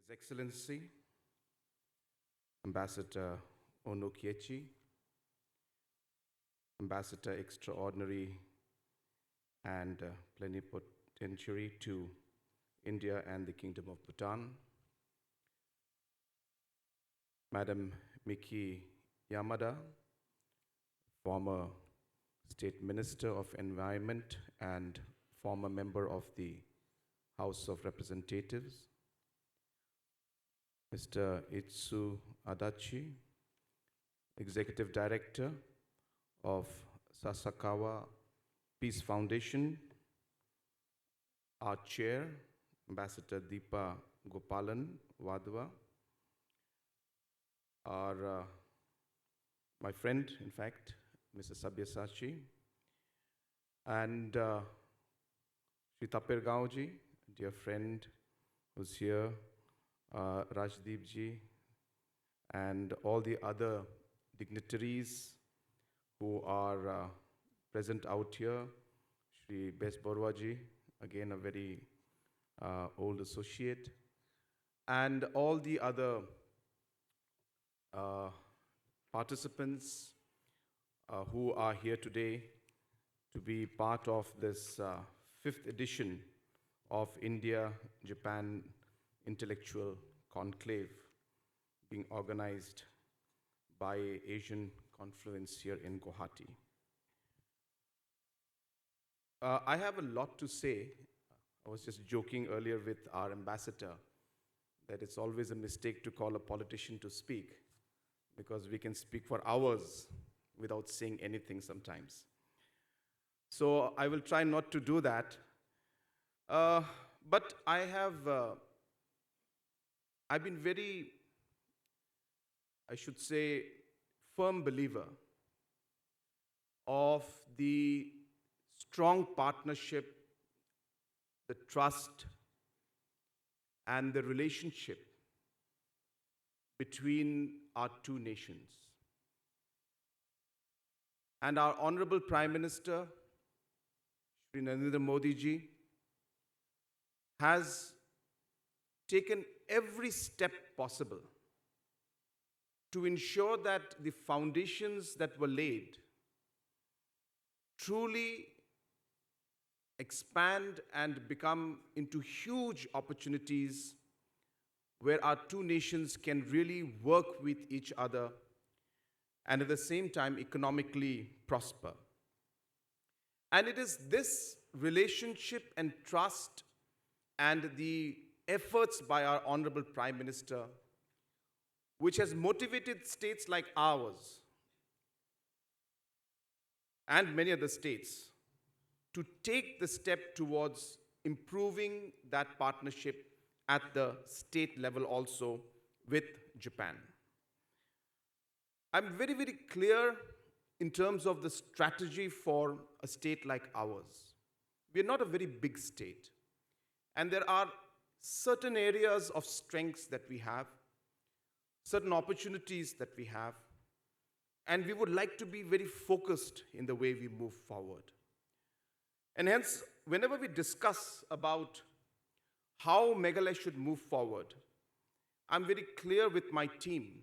His Excellency, Ambassador Onokiechi, Ambassador Extraordinary and Plenipotentiary to India and the Kingdom of Bhutan, Madam Miki Yamada, former State Minister of Environment and former member of the House of Representatives, Mr. Itsu Adachi, Executive Director of Sasakawa Peace Foundation, our Chair, Ambassador Deepa Gopalan Wadhwa, my friend, in fact, Mr. Sabyasachi, and Shri Tapirgaonji, dear friend who's here, Rajdeep ji, and all the other dignitaries who are present out here, Shri Bes Borwa ji, again a very old associate, and all the other participants who are here today to be part of this fifth edition of India-Japan Intellectual Conclave being organized by Asian Confluence here in Guwahati. I have a lot to say. I was just joking earlier with our ambassador that it's always a mistake to call a politician to speak because we can speak for hours without saying anything sometimes. So I will try not to do that. But I've been very, I should say, firm believer of the strong partnership, the trust, and the relationship between our two nations. And our Honorable Prime Minister, Shri Narendra Modi ji, has taken every step possible to ensure that the foundations that were laid truly expand and become into huge opportunities where our two nations can really work with each other and at the same time economically prosper. And it is this relationship and trust and the efforts by our Honorable Prime Minister which has motivated states like ours and many other states to take the step towards improving that partnership at the state level also with Japan. I'm very, very clear in terms of the strategy for a state like ours. We are not a very big state, and there are certain areas of strengths that we have, certain opportunities that we have, and we would like to be very focused in the way we move forward. And hence, whenever we discuss about how Meghalaya should move forward, I'm very clear with my team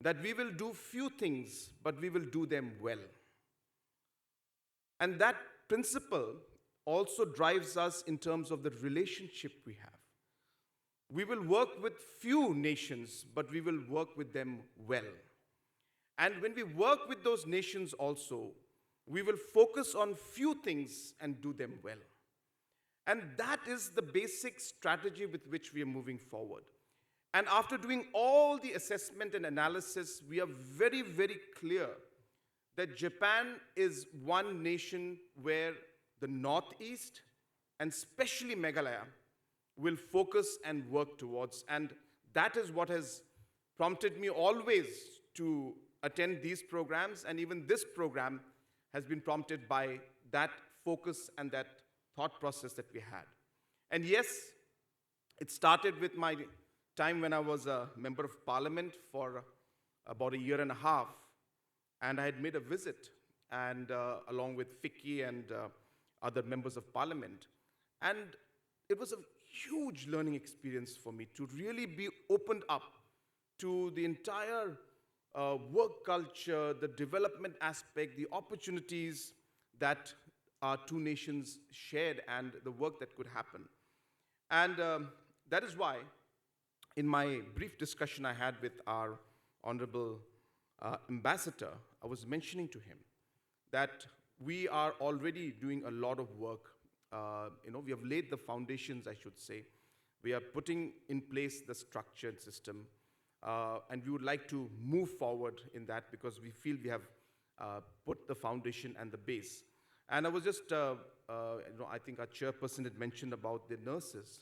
that we will do few things, but we will do them well. And that principle also drives us in terms of the relationship we have. We will work with few nations, but we will work with them well. And when we work with those nations also, we will focus on few things and do them well. And that is the basic strategy with which we are moving forward. And after doing all the assessment and analysis, we are very, very clear that Japan is one nation where the Northeast, and especially Meghalaya, will focus and work towards. And that is what has prompted me always to attend these programs, and even this program has been prompted by that focus and that thought process that we had. And yes, it started with my time when I was a member of parliament for about a year and a half, and I had made a visit, and along with Ficky and other members of parliament. And it was a huge learning experience for me to really be opened up to the entire work culture, the development aspect, the opportunities that our two nations shared and the work that could happen. And that is why, in my brief discussion I had with our Honorable Ambassador, I was mentioning to him that we are already doing a lot of work. We have laid the foundations, I should say. We are putting in place the structured system, and we would like to move forward in that because we feel we have put the foundation and the base. And I was just, I think our chairperson had mentioned about the nurses.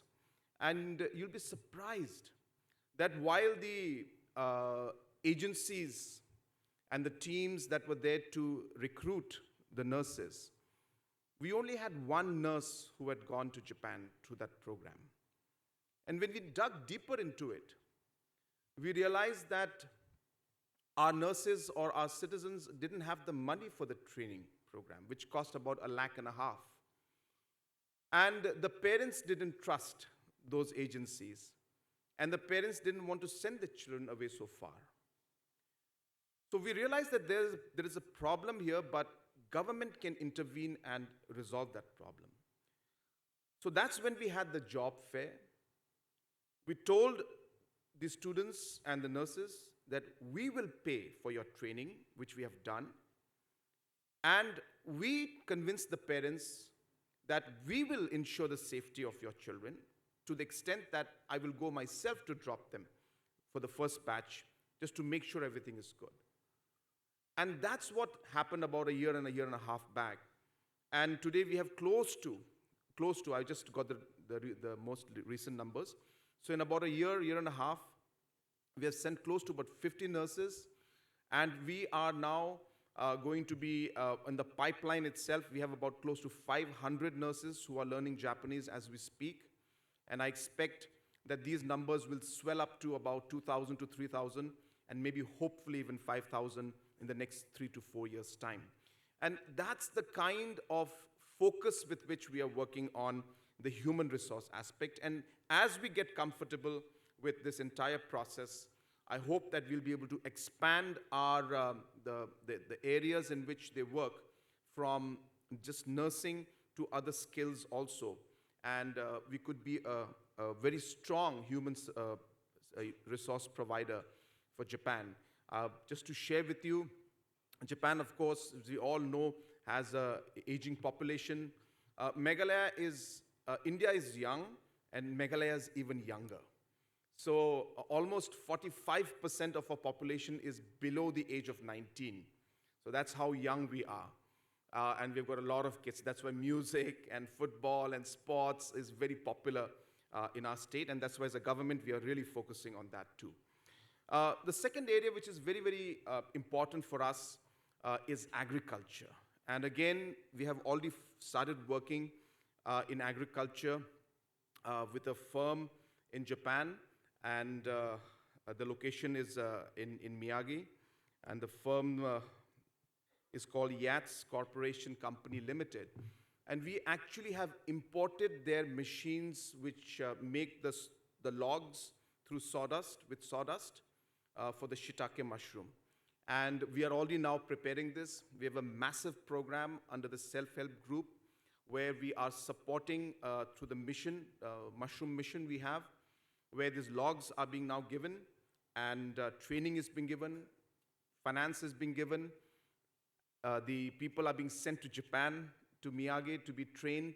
And you'll be surprised that while the agencies and the teams that were there to recruit the nurses, we only had one nurse who had gone to Japan through that program. And when we dug deeper into it, we realized that our nurses or our citizens didn't have the money for the training program, which cost about $1.5 lakh. And the parents didn't trust those agencies, and the parents didn't want to send the children away so far. So we realized that there is a problem here, but government can intervene and resolve that problem. So that's when we had the job fair. We told the students and the nurses that we will pay for your training, which we have done. And we convinced the parents that we will ensure the safety of your children to the extent that I will go myself to drop them for the first batch, just to make sure everything is good. And that's what happened about a year and a half back. And today we have close to, I just got the most recent numbers. So in about a year and a half, we have sent close to about 50 nurses. And we are now going to be, in the pipeline itself, we have about close to 500 nurses who are learning Japanese as we speak. And I expect that these numbers will swell up to about 2,000 to 3,000, and maybe hopefully even 5,000 in the next 3 to 4 years' time. And that's the kind of focus with which we are working on the human resource aspect. And as we get comfortable with this entire process, I hope that we'll be able to expand our the areas in which they work from just nursing to other skills also. And we could be a very strong human resource provider for Japan. Just to share with you, Japan, of course, as we all know, has an aging population. Meghalaya is, India is young, and Meghalaya is even younger. So almost 45% of our population is below the age of 19. So that's how young we are. And we've got a lot of kids. That's why music and football and sports is very popular in our state. And that's why as a government, we are really focusing on that too. The second area which is very, very important for us is agriculture. And again, we have already started working in agriculture with a firm in Japan. And the location is in Miyagi. And the firm is called Yats Corporation Company Limited. And we actually have imported their machines which make the logs through sawdust, with sawdust, for the shiitake mushroom. And we are already now preparing this. We have a massive program under the self-help group where we are supporting through the mission, mushroom mission we have, where these logs are being now given, and training is being given, finance is being given. The people are being sent to Japan, to Miyagi, to be trained.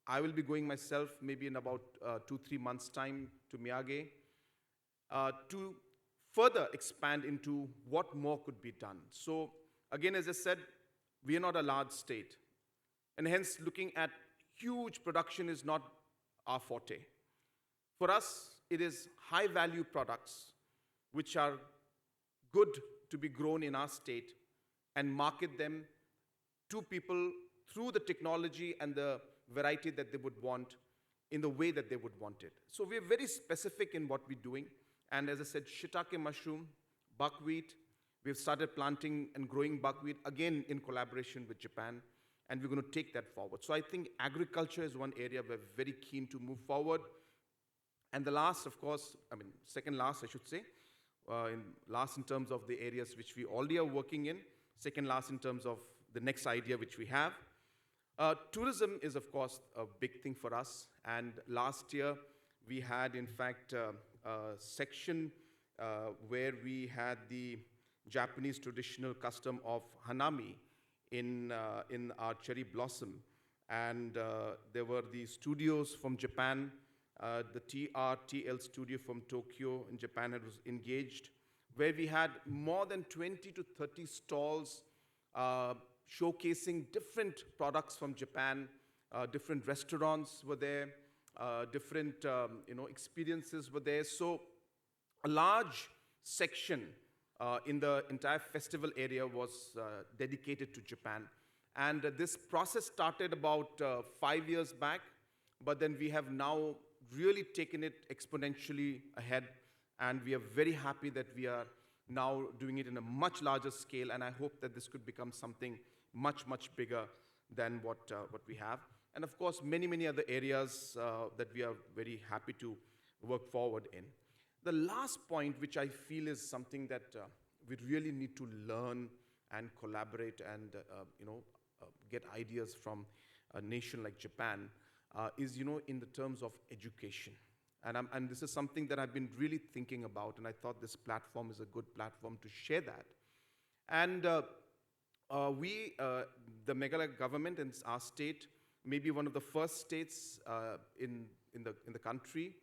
I will be going myself maybe in about 2-3 months' time to Miyagi to further expand into what more could be done. So again, as I said, we are not a large state. And hence, looking at huge production is not our forte. For us, it is high-value products which are good to be grown in our state and market them to people through the technology and the variety that they would want in the way that they would want it. So we're very specific in what we're doing. And as I said, shiitake mushroom, buckwheat, we've started planting and growing buckwheat, again in collaboration with Japan. and we're going to take that forward. So I think agriculture is one area we're very keen to move forward. And the last, of course, second last, I should say, last in terms of the areas which we already are working in, second last in terms of the next idea which we have. Tourism is, of course, a big thing for us. And last year, we had, in fact, a section where we had the Japanese traditional custom of hanami in our cherry blossom. And there were the studios from Japan. The TRTL studio from Tokyo in Japan was engaged, where we had more than 20 to 30 stalls showcasing different products from Japan. Different restaurants were there, different experiences were there. So a large section in the entire festival area was dedicated to Japan. And this process started about 5 years back, but then we have now really taken it exponentially ahead, and we are very happy that we are now doing it in a much larger scale, and I hope that this could become something much, much bigger than what we have. And of course, many, many other areas that we are very happy to work forward in. The last point, which I feel is something that we really need to learn and collaborate and get ideas from a nation like Japan, is in the terms of education. And this is something that I've been really thinking about, and I thought this platform is a good platform to share that. And the Meghalaya government and our state, may be one of the first states in the country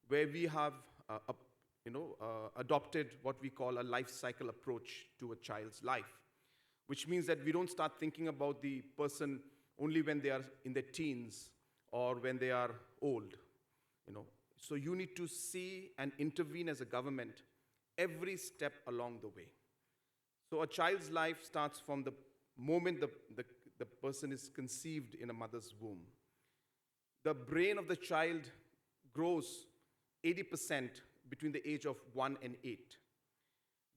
where we have adopted what we call a life cycle approach to a child's life, which means that we don't start thinking about the person only when they are in their teens or when they are old. So you need to see and intervene as a government every step along the way. So a child's life starts from the moment the person is conceived in a mother's womb. The brain of the child grows 80% between the age of 1 and 8.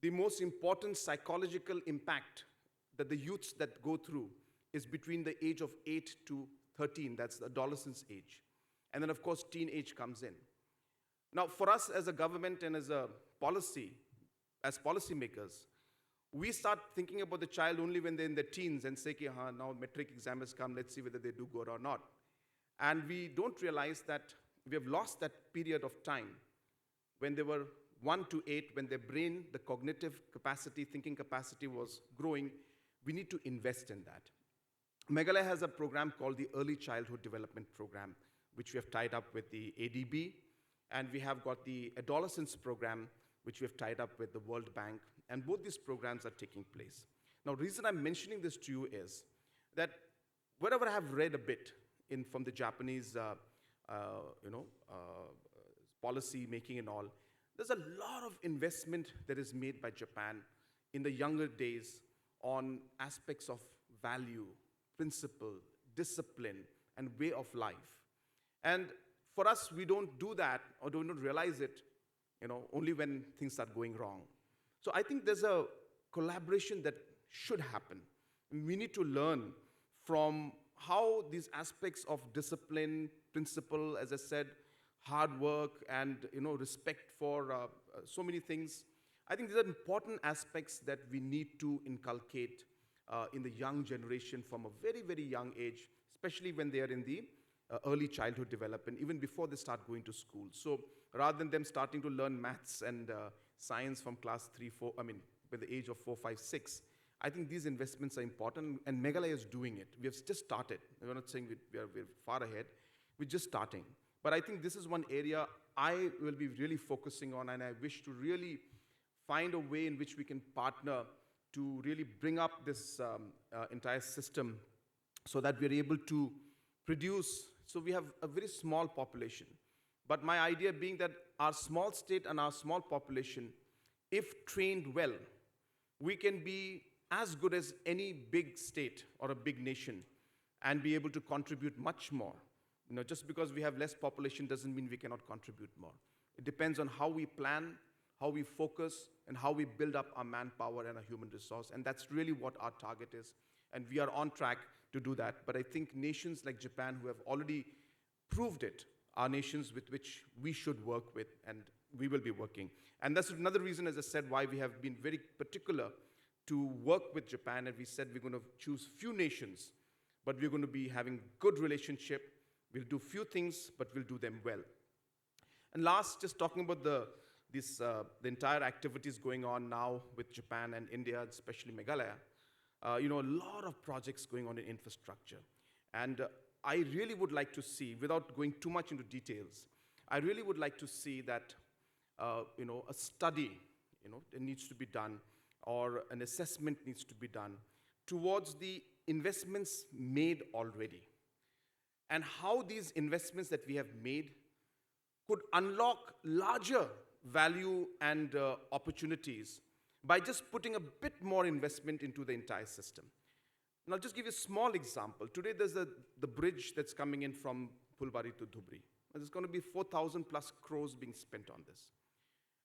The most important psychological impact that the youths that go through is between the age of 8 to 13, that's the adolescence age. And then, of course, teenage comes in. Now, for us as a government and as policymakers, we start thinking about the child only when they're in their teens and say, now metric exam has come, let's see whether they do good or not. And we don't realize that we have lost that period of time when they were 1 to 8, when their brain, the cognitive capacity, thinking capacity was growing. We need to invest in that. Meghalaya has a program called the Early Childhood Development Program, which we have tied up with the ADB, and we have got the Adolescence Program, which we have tied up with the World Bank, and both these programs are taking place. Now, the reason I'm mentioning this to you is that whatever I have read a bit from the Japanese policy making and all, there's a lot of investment that is made by Japan in the younger days on aspects of value, principle, discipline, and way of life. And for us, we don't do that or do not realize it, only when things start going wrong. So I think there's a collaboration that should happen. We need to learn from how these aspects of discipline, principle, as I said, hard work, and respect for so many things. I think these are important aspects that we need to inculcate in the young generation from a very, very young age, especially when they are in the early childhood development, even before they start going to school. So rather than them starting to learn maths and science from class 3, 4, by the age of 4, 5, 6, I think these investments are important, and Meghalaya is doing it. We have just started. We're not saying we're far ahead. We're just starting. But I think this is one area I will be really focusing on, and I wish to really find a way in which we can partner to really bring up this entire system so that we're able to produce. So we have a very small population. But my idea being that our small state and our small population, if trained well, we can be as good as any big state or a big nation and be able to contribute much more. Just because we have less population doesn't mean we cannot contribute more. It depends on how we plan, how we focus, and how we build up our manpower and our human resource. And that's really what our target is. And we are on track. to do that. But I think nations like Japan, who have already proved it, are nations with which we should work with, and we will be working. And that's another reason, as I said, why we have been very particular to work with Japan, and we said we're going to choose few nations, but we're going to be having good relationship. We'll do few things, but we'll do them well. And last, just talking about the entire activities going on now with Japan and India, especially Meghalaya, a lot of projects going on in infrastructure. And I really would like to see, without going too much into details, I really would like to see that, a study, it needs to be done, or an assessment needs to be done towards the investments made already, and how these investments that we have made could unlock larger value and opportunities by just putting a bit more investment into the entire system. And I'll just give you a small example. Today, there's the bridge that's coming in from Phulbari to Dhubri. There's going to be 4,000 plus crores being spent on this.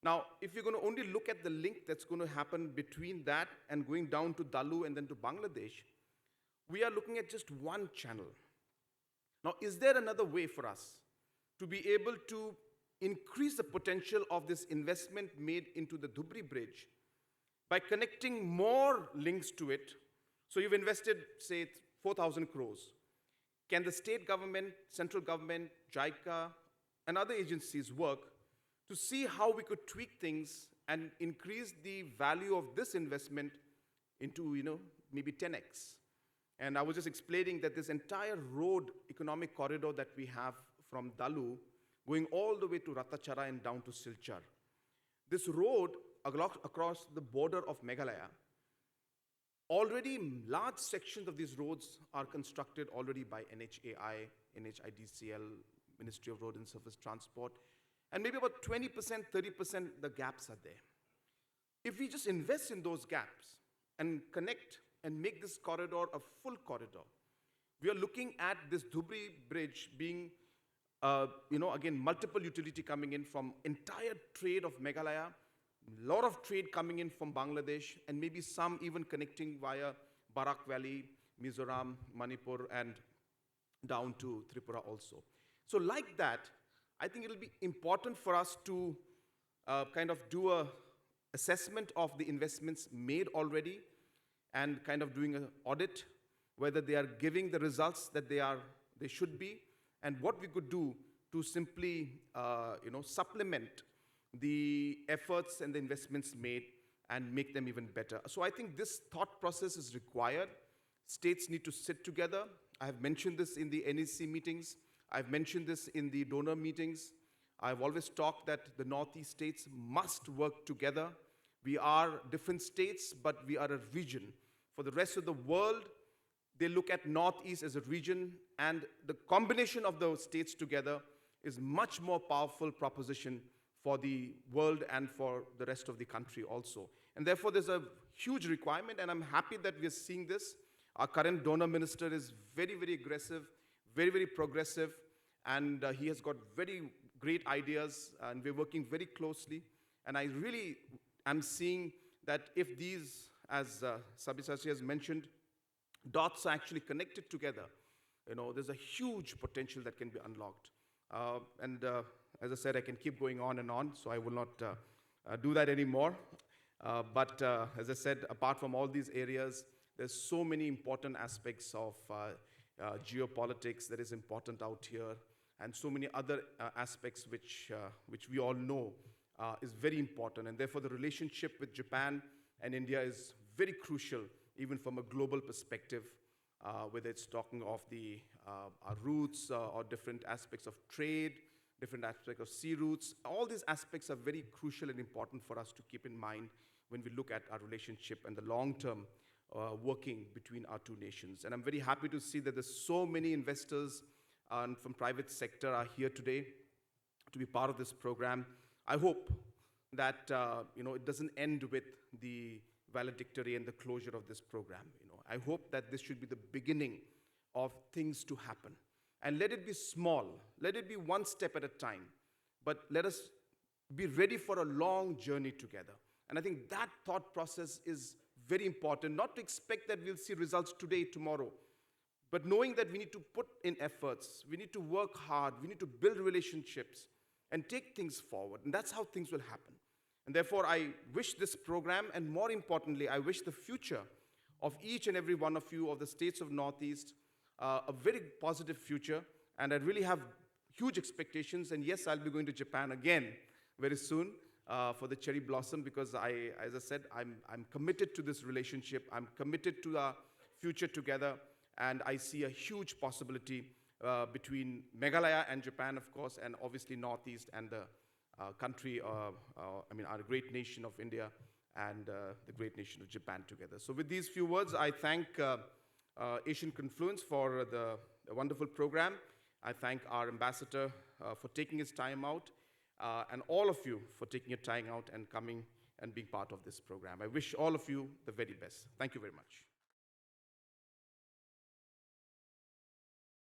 Now, if you're going to only look at the link that's going to happen between that and going down to Dalu and then to Bangladesh, we are looking at just one channel. Now, is there another way for us to be able to increase the potential of this investment made into the Dhubri bridge by connecting more links to it? So you've invested, say, 4,000 crores. Can the state government, central government, JICA, and other agencies work to see how we could tweak things and increase the value of this investment into, maybe 10x? And I was just explaining that this entire road economic corridor that we have from Dalu going all the way to Ratachara and down to Silchar, this road across the border of Meghalaya, already large sections of these roads are constructed already by NHAI, NHIDCL, Ministry of Road and Surface Transport, and maybe about 20%, 30% the gaps are there. If we just invest in those gaps and connect and make this corridor a full corridor, we are looking at this Dhubri bridge being, again, multiple utility coming in from entire trade of Meghalaya, a lot of trade coming in from Bangladesh, and maybe some even connecting via Barak Valley, Mizoram, Manipur, and down to Tripura also. So like that, I think it'll be important for us to kind of do a assessment of the investments made already and kind of doing an audit, whether they are giving the results that they should be, and what we could do to simply supplement the efforts and the investments made and make them even better. So I think this thought process is required. States need to sit together. I have mentioned this in the NEC meetings. I've mentioned this in the donor meetings. I've always talked that the Northeast states must work together. We are different states, but we are a region. For the rest of the world, they look at Northeast as a region, and the combination of those states together is much more powerful proposition for the world and for the rest of the country also. And therefore, there's a huge requirement, and I'm happy that we're seeing this. Our current donor minister is very, very aggressive, very, very progressive, and he has got very great ideas, and we're working very closely. And I really am seeing that if these, as Sabyasachi has mentioned, dots are actually connected together, there's a huge potential that can be unlocked. As I said, I can keep going on and on, so I will not do that anymore. But as I said, apart from all these areas, there's so many important aspects of geopolitics that is important out here, and so many other aspects which we all know is very important. And therefore, the relationship with Japan and India is very crucial, even from a global perspective, whether it's talking of our routes or different aspects of trade, different aspects of sea routes. All these aspects are very crucial and important for us to keep in mind when we look at our relationship and the long-term working between our two nations. And I'm very happy to see that there's so many investors from private sector are here today to be part of this program. I hope that it doesn't end with the valedictory and the closure of this program. I hope that this should be the beginning of things to happen. And let it be small. Let it be one step at a time. But let us be ready for a long journey together. And I think that thought process is very important. Not to expect that we'll see results today, tomorrow. but knowing that we need to put in efforts, we need to work hard, we need to build relationships and take things forward. And that's how things will happen. And therefore, I wish this program, and more importantly, I wish the future of each and every one of you of the states of Northeast a very positive future. And I really have huge expectations. And yes, I'll be going to Japan again very soon for the cherry blossom, because as I said, I'm committed to this relationship. I'm committed to our future together. And I see a huge possibility between Meghalaya and Japan, of course, and obviously Northeast and the country, our great nation of India and the great nation of Japan together. So with these few words, I thank Asian Confluence for the wonderful program. I thank our ambassador for taking his time out, and all of you for taking your time out and coming and being part of this program. I wish all of you the very best. Thank you very much.